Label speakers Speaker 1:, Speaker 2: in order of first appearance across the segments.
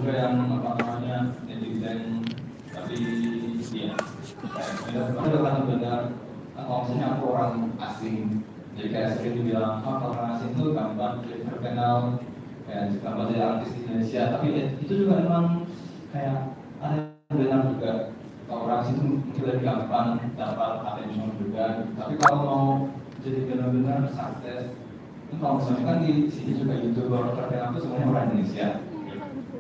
Speaker 1: juga yang apa namanya netizen, tapi ya ada kan benar kalau misalnya aku orang asing, jadi kayak sering dibilang kalau orang asing itu gampang jadi terkenal, kayak gampang jadi artis di Indonesia, tapi itu juga emang kayak ada yang benar juga. Kalau orang asing itu mungkin lebih gampang dapat attention juga, tapi kalau mau jadi benar-benar sukses, kalau misalnya kan di sini juga YouTuber terkenal itu semuanya orang Indonesia.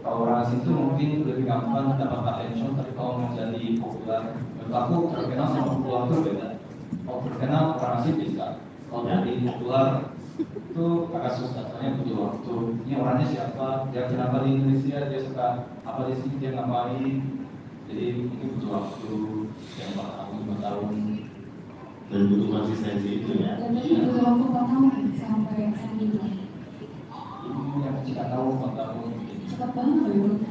Speaker 1: Kalau orang asing itu mungkin lebih gampang dapat attention, tapi kalau mau jadi populer, menurut aku terkenal sama populer itu beda. Kalau terkenal orang asing bisa, kalau jadi populer itu agak susah, soalnya butuh waktu. Ini orangnya siapa, dia kenapa di Indonesia, dia suka apa di sini, dia ngapain. Jadi ini butuh waktu yang 4 tahun, 5 tahun.
Speaker 2: Dan butuh konsistensi itu ya.
Speaker 3: Dan tadi butuh waktu 4 tahun sampai saat ini.
Speaker 1: Ini yang kita tahu 4 tahun.
Speaker 3: Cepat banget loh itu.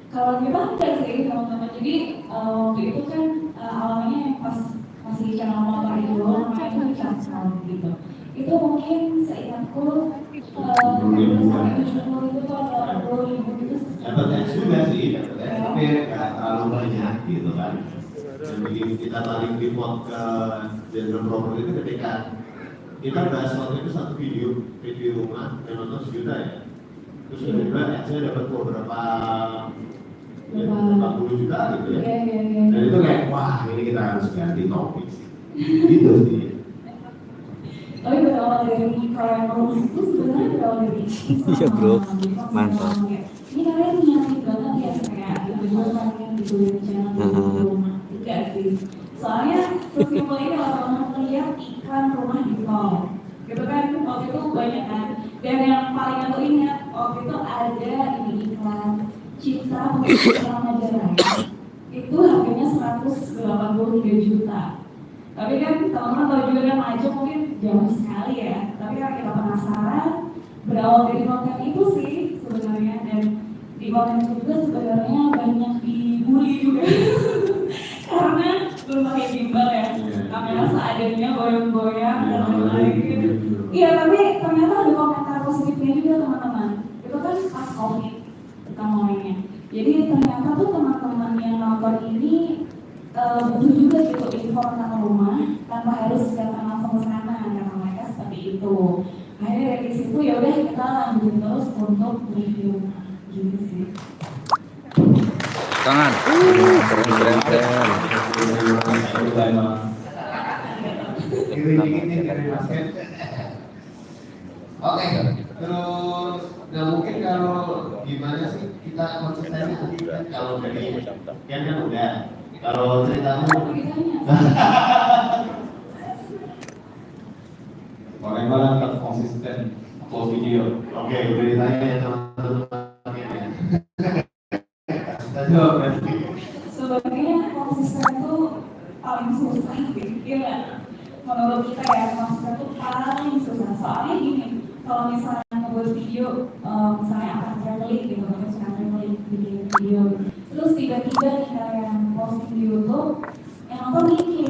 Speaker 3: Kalau kita enggak sih teman-teman. Jadi waktu itu kan awalnya pas masih channel motor itu namanya itu channel gitu. Itu mungkin seingatku 60 sampai 70 itu atau 80.000 gitu.
Speaker 2: Dapat X juga sih, tapi nggak terlalu banyak gitu kan. Dan bikin kita tarik report ke general property itu ketika kita bahas waktu itu satu video rumah yang nonton 1 juta ya. Terus tiba-tiba X-nya dapat beberapa 40 juta gitu ya. Dan itu kayak wah ini kita harus ganti topik sih. Gitu sih.
Speaker 3: Tapi berawal dari Korean Rose itu sebenarnya berawal dari
Speaker 4: iya bro, mantap.
Speaker 3: Ini kalian niatin banget ya kayak tiba-tiba kalian bikin channel rumah tiga sih. Soalnya sesimpel ini orang-orang melihat iklan rumah di tol, gitu kan waktu itu banyak kan. Dan yang paling aku ingat waktu itu ada ini iklan Cinta Untuk Raya. Itu harganya 183 juta. Tapi kan teman-teman tahu juga kan Ajo mungkin jauh sekali ya. Tapi kan kita penasaran, berawal dari konten itu sih sebenarnya, dan di konten itu juga sebenarnya banyak dibully juga karena belum pakai gimbal ya, kamera seadanya goyang-goyang dan lain-lain gitu. Iya, tapi ternyata ada komentar positifnya juga teman-teman. Itu kan pas COVID kita mulainya. Jadi ternyata tuh teman-teman yang nonton ini butuh juga gitu info tentang rumah tanpa harus datang langsung ke sana, karena mereka seperti itu. Akhirnya dari situ ya udah kita lanjutin terus untuk review gitu sih.
Speaker 4: Tangan. Keren.
Speaker 2: Oke, terus nah mungkin kalau gimana sih kita konsistennya tadi kan kalau dari Kian kan udah, kalau ceritamu
Speaker 1: Bagaimana tetap konsisten upload video?
Speaker 2: oke, udah ditanya ya teman-teman ya.
Speaker 3: Sebenarnya konsisten tuh paling susah sih, iya. Menurut kita ya konsisten tuh paling susah. Soalnya gini, kalau misalnya ngebuat video, misalnya akan traveling gitu, terus traveling bikin video, terus tiba-tiba nih kalian posting di YouTube, yang nonton dikit.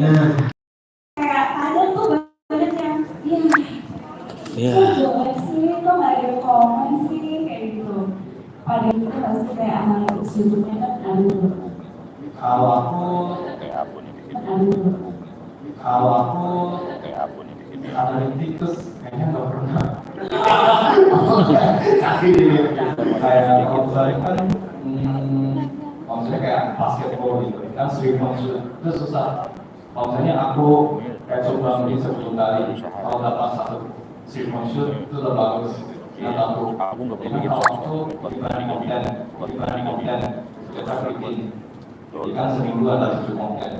Speaker 3: Kayak ada tuh banyak yang, kok jelek sih, kok nggak ada komen sih, kayak gitu. Padahal itu pasti kayak analisis YouTube-nya kan
Speaker 1: Kalau aku analitik terus kayaknya nggak pernah.
Speaker 2: Kaki ini
Speaker 1: Kayak kalau misalnya kan, kalau misalnya kayak basketball gitu, kan sering shoot itu susah. Kalau misalnya aku kayak coba mungkin 10 kali, kalau dapat 1 sering shoot itu udah bagus. Aku nggak pernah kalau aku dibanding konten, kita bikin. Jadi kan seminggu ada 7 konten.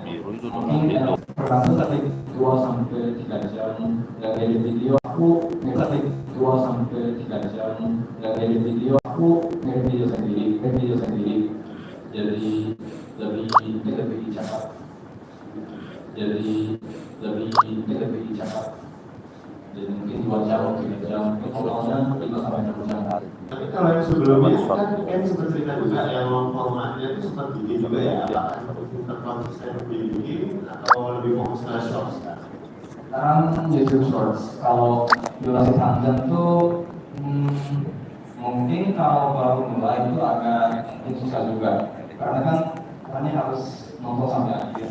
Speaker 1: Mungkin pernah tuh tadi 2 sampai 3 jam dari video aku tadi 2 sampai 3 jam dari video aku video sendiri. Jadi lebih cepat. Jadi mungkin 2 jam, 3 jam, totalnya 5 sampai 6 jam.
Speaker 2: tapi kalau yang sebelumnya kan sempat cerita juga yang formatnya itu sempat bikin juga ya, apakah tetap konsisten bikin atau lebih fokus ke shorts kan?
Speaker 1: Sekarang YouTube Shorts, kalau durasi panjang tuh mungkin kalau baru mulai itu agak susah juga, karena kan harus nonton sampai akhir.